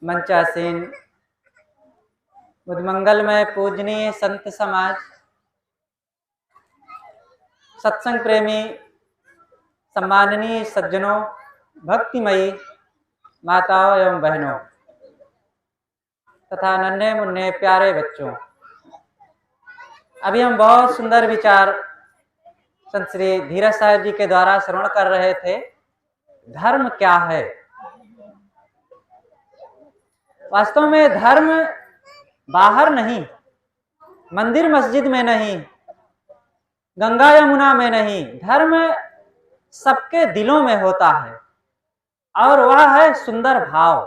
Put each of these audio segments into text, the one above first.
मंचासीन बुद्धमंगलमय पूजनीय संत समाज, सत्संग प्रेमी सम्माननीय सज्जनों, भक्तिमयी माताओं एवं बहनों तथा नन्हे मुन्ने प्यारे बच्चों, अभी हम बहुत सुंदर विचार संत श्री धीरज साहिब जी के द्वारा श्रवण कर रहे थे। धर्म क्या है? वास्तव में धर्म बाहर नहीं, मंदिर मस्जिद में नहीं, गंगा यमुना में नहीं, धर्म सबके दिलों में होता है और वह है सुंदर भाव,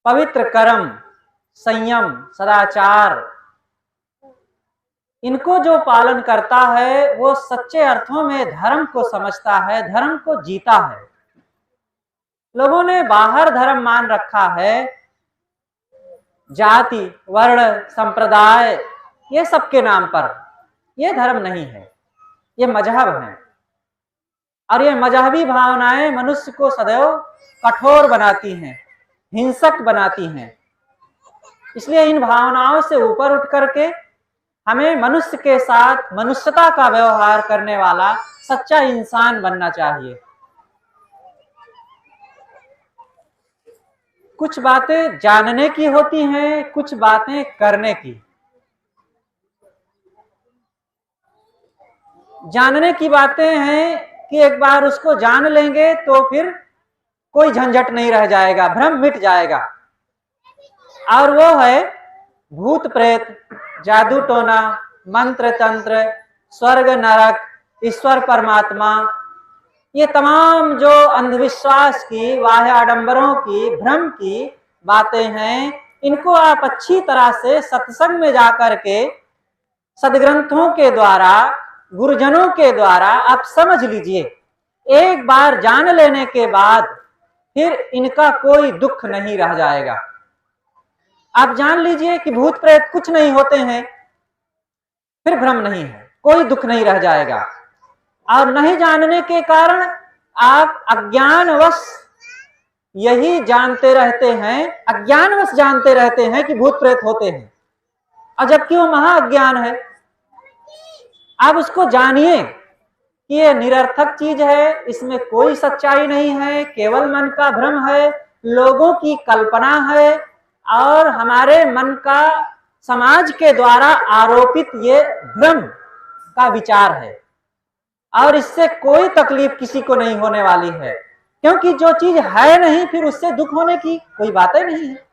पवित्र कर्म, संयम, सदाचार। इनको जो पालन करता है वो सच्चे अर्थों में धर्म को समझता है, धर्म को जीता है। लोगों ने बाहर धर्म मान रखा है, जाति, वर्ण, संप्रदाय, ये सबके नाम पर। ये धर्म नहीं है, ये मजहब है। और ये मजहबी भावनाएं मनुष्य को सदैव कठोर बनाती हैं, हिंसक बनाती हैं। इसलिए इन भावनाओं से ऊपर उठ करके हमें मनुष्य के साथ मनुष्यता का व्यवहार करने वाला सच्चा इंसान बनना चाहिए। कुछ बातें जानने की होती हैं, कुछ बातें करने की। जानने की बातें हैं कि एक बार उसको जान लेंगे तो फिर कोई झंझट नहीं रह जाएगा, भ्रम मिट जाएगा। और वो है भूत प्रेत, जादू टोना, मंत्र तंत्र, स्वर्ग नरक, ईश्वर परमात्मा, ये तमाम जो अंधविश्वास की, बाह्य आडंबरों की, भ्रम की बातें हैं, इनको आप अच्छी तरह से सत्संग में जाकर के सदग्रंथों के द्वारा, गुरुजनों के द्वारा आप समझ लीजिए। एक बार जान लेने के बाद फिर इनका कोई दुख नहीं रह जाएगा। आप जान लीजिए कि भूत प्रेत कुछ नहीं होते हैं, फिर भ्रम नहीं है, कोई दुख नहीं रह जाएगा। और नहीं जानने के कारण आप अज्ञानवश यही जानते रहते हैं, अज्ञानवश जानते रहते हैं कि भूत प्रेत होते हैं, और जबकि वो महाअज्ञान है। आप उसको जानिए कि ये निरर्थक चीज है, इसमें कोई सच्चाई नहीं है, केवल मन का भ्रम है, लोगों की कल्पना है और हमारे मन का समाज के द्वारा आरोपित ये भ्रम का विचार है। और इससे कोई तकलीफ किसी को नहीं होने वाली है, क्योंकि जो चीज है नहीं फिर उससे दुख होने की कोई बात ही नहीं है।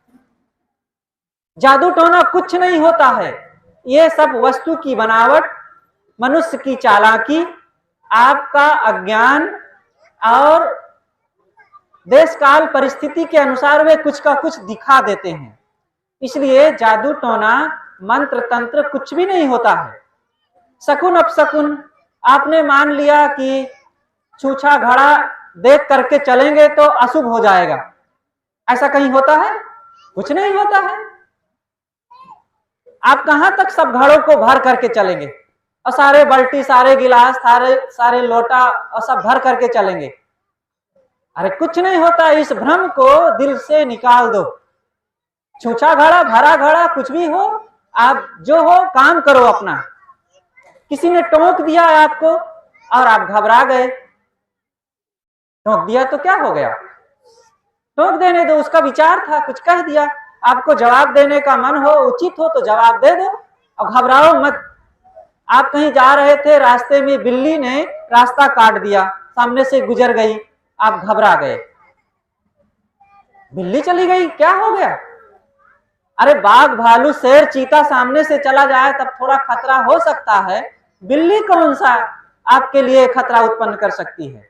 जादू टोना कुछ नहीं होता है, ये सब वस्तु की बनावट, मनुष्य की चालाकी, आपका अज्ञान और देश काल परिस्थिति के अनुसार वे कुछ का कुछ दिखा देते हैं। इसलिए जादू टोना, मंत्र तंत्र कुछ भी नहीं होता है। शकुन अपशकुन, आपने मान लिया कि छूछा घड़ा देख करके चलेंगे तो अशुभ हो जाएगा, ऐसा कहीं होता है? कुछ नहीं होता है। आप कहां तक सब घड़ों को भर करके चलेंगे और सारे बाल्टी, सारे गिलास, सारे लोटा और सब भर करके चलेंगे? अरे कुछ नहीं होता। इस भ्रम को दिल से निकाल दो। छूछा घड़ा, भरा घड़ा, कुछ भी हो, आप जो हो काम करो अपना। किसी ने टोक दिया आपको और आप घबरा गए, टोक दिया तो क्या हो गया, टोक देने दो, उसका विचार था, कुछ कह दिया। आपको जवाब देने का मन हो, उचित हो तो जवाब दे दो और घबराओ मत। आप कहीं जा रहे थे, रास्ते में बिल्ली ने रास्ता काट दिया, सामने से गुजर गई, आप घबरा गए, बिल्ली चली गई, क्या हो गया? अरे बाघ, भालू, शेर, चीता सामने से चला जाए तब थोड़ा खतरा हो सकता है, बिल्ली कौन सा आपके लिए खतरा उत्पन्न कर सकती है?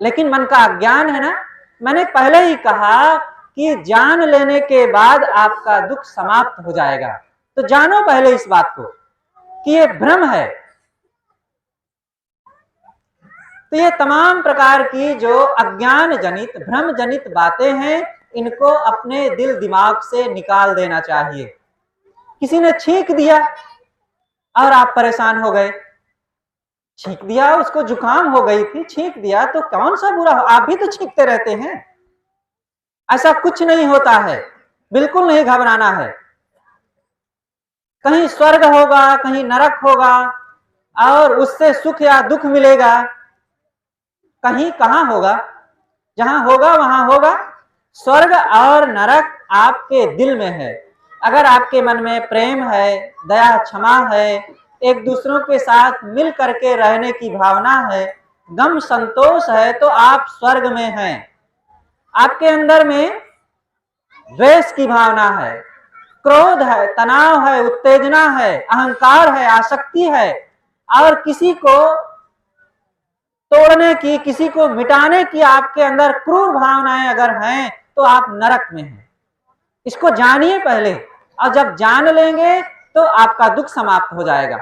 लेकिन मन का अज्ञान है ना। मैंने पहले ही कहा कि जान लेने के बाद आपका दुख समाप्त हो जाएगा। तो जानो पहले इस बात को कि ये भ्रम है। तो ये तमाम प्रकार की जो अज्ञान जनित, भ्रम जनित बातें हैं, इनको अपने दिल दिमाग से निकाल देना चाहिए। किसी ने छींक दिया और आप परेशान हो गए, छींक दिया, उसको जुकाम हो गई थी, छींक दिया तो कौन सा बुरा हो? आप भी तो छींकते रहते हैं। ऐसा कुछ नहीं होता है, बिल्कुल नहीं घबराना है। कहीं स्वर्ग होगा, कहीं नरक होगा और उससे सुख या दुख मिलेगा, कहीं कहाँ होगा। जहां होगा वहां होगा। स्वर्ग और नरक आपके दिल में है। अगर आपके मन में प्रेम है, दया क्षमा है, एक दूसरों के साथ मिल करके रहने की भावना है, गम संतोष है, तो आप स्वर्ग में हैं। आपके अंदर में द्वेष की भावना है, क्रोध है, तनाव है, उत्तेजना है, अहंकार है, आसक्ति है और किसी को तोड़ने की, किसी को मिटाने की आपके अंदर क्रूर भावनाएं अगर हैं तो आप नरक में हैं। इसको जानिए पहले, और जब जान लेंगे तो आपका दुख समाप्त हो जाएगा।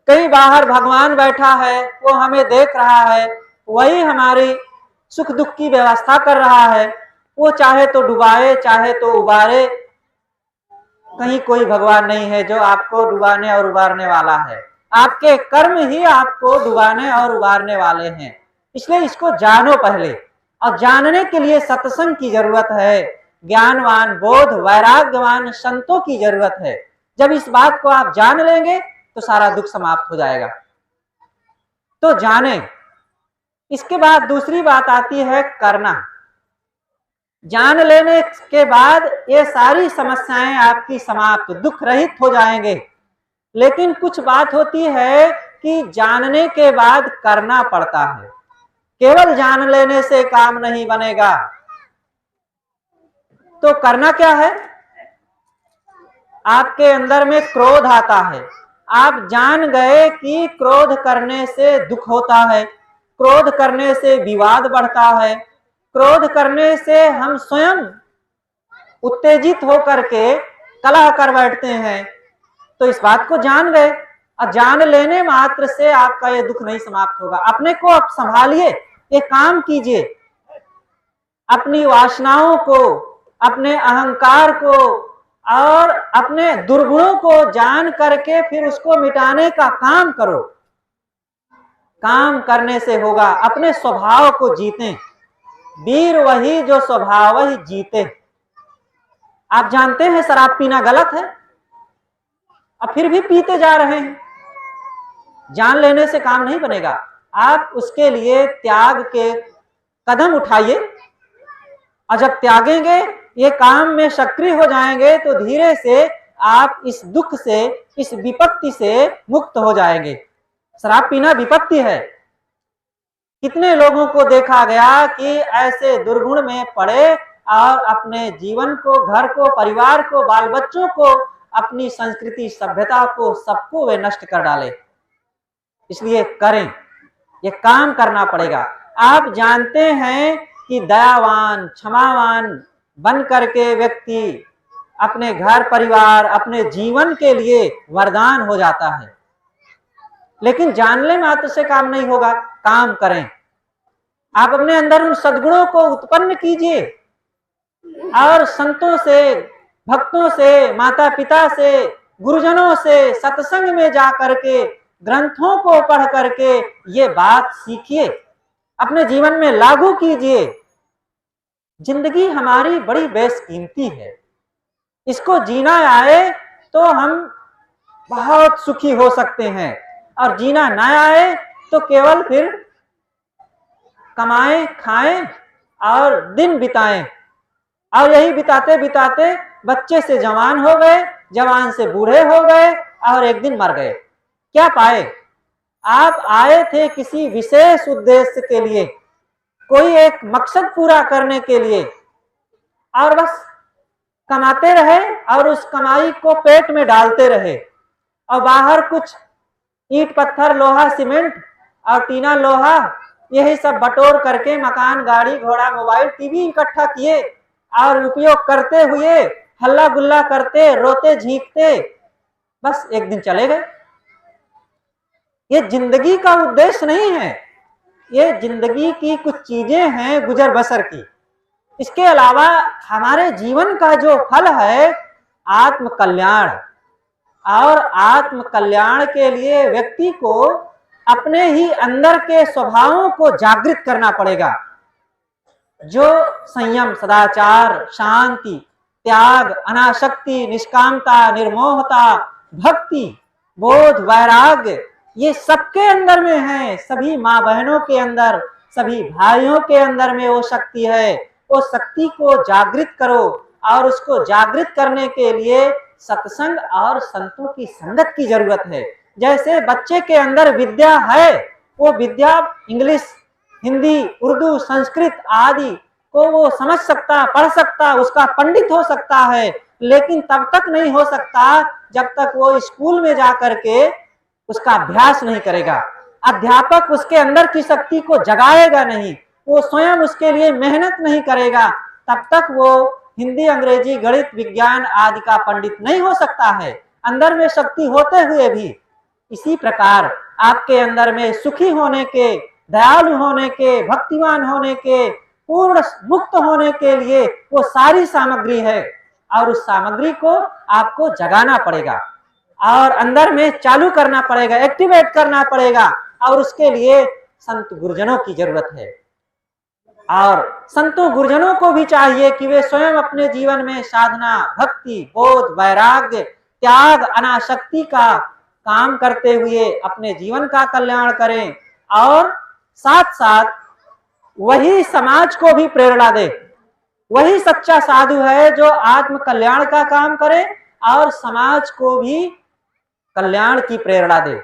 कहीं बाहर भगवान बैठा है, वो हमें देख रहा है, वही हमारी सुख दुख की व्यवस्था कर रहा है। वो चाहे तो डुबाए, चाहे तो उबारे। कहीं कोई भगवान नहीं है जो आपको डुबाने और उबारने वाला है। आपके कर्म ही आपको डुबाने और उबारने वाले हैं। इसलिए इसको जानो पहले, और जानने के लिए सत्संग की जरूरत है, ज्ञानवान, बोध, वैराग्यवान संतों की जरूरत है। जब इस बात को आप जान लेंगे तो सारा दुख समाप्त हो जाएगा। तो जाने। इसके बाद दूसरी बात आती है करना। जान लेने के बाद ये सारी समस्याएं आपकी समाप्त, दुख रहित हो जाएंगे। लेकिन कुछ बात होती है कि जानने के बाद करना पड़ता है। केवल जान लेने से काम नहीं बनेगा। तो करना क्या है? आपके अंदर में क्रोध आता है, आप जान गए कि क्रोध करने से दुख होता है, क्रोध करने से विवाद बढ़ता है, क्रोध करने से हम स्वयं उत्तेजित होकर के कलह कर बैठते हैं। तो इस बात को जान गए, और जान लेने मात्र से आपका ये दुख नहीं समाप्त होगा। अपने को आप संभालिए, ये काम कीजिए, अपनी वासनाओं को, अपने अहंकार को और अपने दुर्गुणों को जान करके फिर उसको मिटाने का काम करो। काम करने से होगा। अपने स्वभाव को जीतें। वीर वही जो स्वभाव ही जीते। आप जानते हैं शराब पीना गलत है, और फिर भी पीते जा रहे हैं। जान लेने से काम नहीं बनेगा। आप उसके लिए त्याग के कदम उठाइए, और जब त्यागेंगे, ये काम में सक्रिय हो जाएंगे, तो धीरे से आप इस दुख से, इस विपत्ति से मुक्त हो जाएंगे। शराब पीना विपत्ति है। कितने लोगों को देखा गया कि ऐसे दुर्गुण में पड़े और अपने जीवन को, घर को, परिवार को, बाल बच्चों को, अपनी संस्कृति सभ्यता को, सबको वे नष्ट कर डाले। इसलिए करें, ये काम करना पड़ेगा। आप जानते हैं कि दयावान, क्षमावान बन करके व्यक्ति अपने घर परिवार, अपने जीवन के लिए वरदान हो जाता है। लेकिन जानने मात्र से काम नहीं होगा, काम करें। आप अपने अंदर उन सद्गुणों को उत्पन्न कीजिए, और संतों से, भक्तों से, माता पिता से, गुरुजनों से सत्संग में जा करके, ग्रंथों को पढ़ करके ये बात सीखिए, अपने जीवन में लागू कीजिए। जिंदगी हमारी बड़ी बेशकीमती है। इसको जीना आए तो हम बहुत सुखी हो सकते हैं, और जीना ना आए तो केवल फिर कमाएं, खाएं और दिन बिताएं। और यही बिताते बिताते बच्चे से जवान हो गए, जवान से बूढ़े हो गए, और एक दिन मर गए। क्या पाए? आप आए थे किसी विशेष उद्देश्य के लिए, कोई एक मकसद पूरा करने के लिए, और बस कमाते रहे और उस कमाई को पेट में डालते रहे, और बाहर कुछ ईंट पत्थर, लोहा सीमेंट और टीना लोहा, यही सब बटोर करके मकान, गाड़ी घोड़ा, मोबाइल, टीवी इकट्ठा किए, और उपयोग करते हुए हल्ला गुल्ला करते, रोते झींकते बस एक दिन चले गए। ये जिंदगी का उद्देश्य नहीं है। ये जिंदगी की कुछ चीजें हैं गुजर बसर की। इसके अलावा हमारे जीवन का जो फल है आत्म कल्याण, और आत्म कल्याण के लिए व्यक्ति को अपने ही अंदर के स्वभावों को जागृत करना पड़ेगा। जो संयम, सदाचार, शांति, त्याग, अनासक्ति, निष्कामता, निर्मोहता, भक्ति, बोध, वैराग्य, ये सबके अंदर में है। सभी माँ बहनों के अंदर, सभी भाइयों के अंदर में वो शक्ति है। वो शक्ति को जागृत करो, और उसको जागृत करने के लिए सत्संग और संतों की संगत की जरूरत है। जैसे बच्चे के अंदर विद्या है, वो विद्या इंग्लिश, हिंदी, उर्दू, संस्कृत आदि को वो समझ सकता, पढ़ सकता, उसका पंडित हो सकता है, लेकिन तब तक नहीं हो सकता जब तक वो स्कूल में जा करके उसका अभ्यास नहीं करेगा। अध्यापक उसके अंदर की शक्ति को जगाएगा नहीं, वो स्वयं उसके लिए मेहनत नहीं करेगा, तब तक वो हिंदी, अंग्रेजी, गणित, विज्ञान आदि का पंडित नहीं हो सकता है, अंदर में शक्ति होते हुए भी। इसी प्रकार आपके अंदर में सुखी होने के, दयालु होने के, भक्तिमान होने के, पूर्ण मुक्त होने के लिए वो सारी सामग्री है, और उस सामग्री को आपको जगाना पड़ेगा और अंदर में चालू करना पड़ेगा, एक्टिवेट करना पड़ेगा, और उसके लिए संत गुरुजनों की जरूरत है। और संतों गुरुजनों को भी चाहिए कि वे स्वयं अपने जीवन में साधना, भक्ति, बोध, वैराग्य, त्याग, अनासक्ति का काम करते हुए अपने जीवन का कल्याण करें, और साथ साथ वही समाज को भी प्रेरणा दे। वही सच्चा साधु है जो आत्म कल्याण का काम करे और समाज को भी कल्याण की प्रेरणा दे।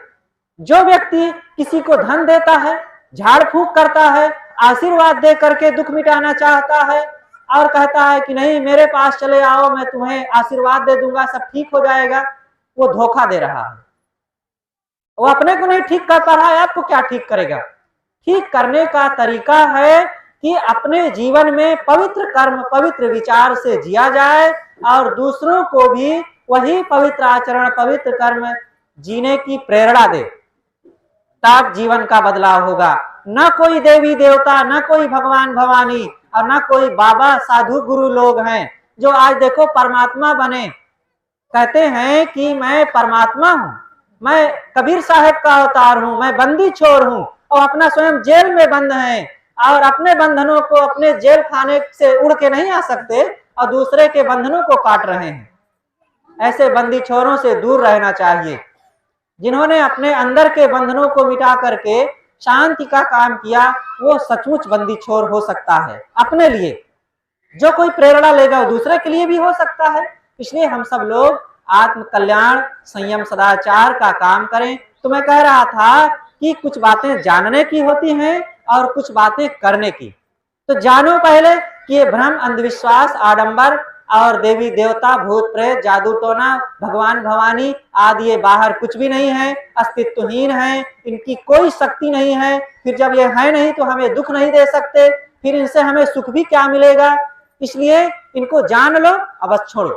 जो व्यक्ति किसी को धन देता है, झाड़ फूक करता है, आशीर्वाद दे करके दुख मिटाना चाहता है और कहता है कि नहीं मेरे पास चले आओ, मैं तुम्हें आशीर्वाद दे दूंगा, सब ठीक हो जाएगा, वो धोखा दे रहा है। वो अपने को नहीं ठीक कर पा रहा है, आपको क्या ठीक करेगा? ठीक करने का तरीका है कि अपने जीवन में पवित्र कर्म, पवित्र विचार से जिया जाए और दूसरों को भी वही पवित्र आचरण, पवित्र कर्म जीने की प्रेरणा दे, तब जीवन का बदलाव होगा। न कोई देवी देवता, न कोई भगवान भवानी और न कोई बाबा साधु गुरु लोग हैं जो आज देखो परमात्मा बने, कहते हैं कि मैं परमात्मा हूं, मैं कबीर साहब का अवतार हूं, मैं बंदी छोर हूं, और अपना स्वयं जेल में बंद हैं और अपने बंधनों को अपने जेल खाने से उड़ के नहीं आ सकते और दूसरे के बंधनों को काट रहे हैं। ऐसे बंदी छोरों से दूर रहना चाहिए। जिन्होंने अपने अंदर के बंधनों को मिटा करके शांति का काम किया, वो सचमुच बंदी छोर हो सकता है अपने लिए। जो कोई प्रेरणा लेगा वो दूसरे के लिए भी हो सकता है। इसलिए हम सब लोग आत्म कल्याण, संयम, सदाचार का काम करें। तो मैं कह रहा था कि कुछ बातें जानने की होती हैं और कुछ बातें करने की। तो जानो पहले कि ये भ्रम, अंधविश्वास, आडंबर और देवी देवता, भूत प्रेत, जादू टोना, भगवान भवानी आदि ये बाहर कुछ भी नहीं है, अस्तित्वहीन है, इनकी कोई शक्ति नहीं है। फिर जब ये है नहीं तो हमें दुख नहीं दे सकते, फिर इनसे हमें सुख भी क्या मिलेगा? इसलिए इनको जान लो, अब बस छोड़ो,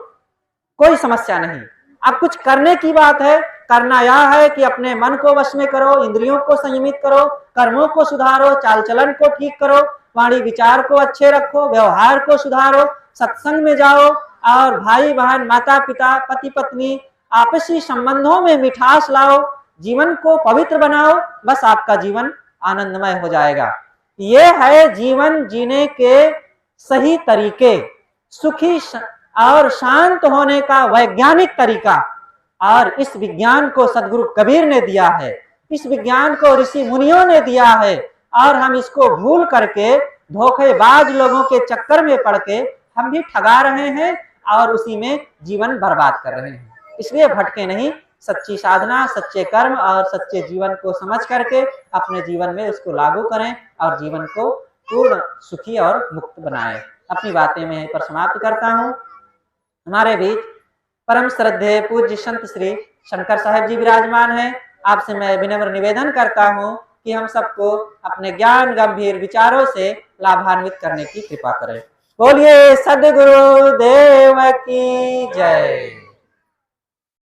कोई समस्या नहीं। अब कुछ करने की बात है। करना यह है कि अपने मन को वश में करो, इंद्रियों को संयमित करो, कर्मों को सुधारो, चाल चलन को ठीक करो, वाणी विचार को अच्छे रखो, व्यवहार को सुधारो, सत्संग में जाओ और भाई बहन, माता पिता, पति पत्नी आपसी संबंधों में मिठास लाओ, जीवन को पवित्र बनाओ, बस आपका जीवन आनंदमय हो जाएगा। ये है जीवन जीने के सही तरीके, सुखी और शांत होने का वैज्ञानिक तरीका। और इस विज्ञान को सदगुरु कबीर ने दिया है, इस विज्ञान को ऋषि मुनियों ने दिया है, और हम इसको भूल करके धोखेबाज लोगों के चक्कर में पड़ के हम भी ठगा रहे हैं और उसी में जीवन बर्बाद कर रहे हैं। इसलिए भटके नहीं, सच्ची साधना, सच्चे कर्म और सच्चे जीवन को समझ करके अपने जीवन में उसको लागू करें और जीवन को पूर्ण सुखी और मुक्त बनाएं। अपनी बातें मैं यहीं पर समाप्त करता हूँ। हमारे बीच परम श्रद्धेय पूज्य संत श्री शंकर साहेब जी विराजमान हैं। आपसे मैं विनम्र निवेदन करता हूँ कि हम सबको अपने ज्ञान गंभीर विचारों से लाभान्वित करने की कृपा करें। बोलिए सद्गुरु देव की जय।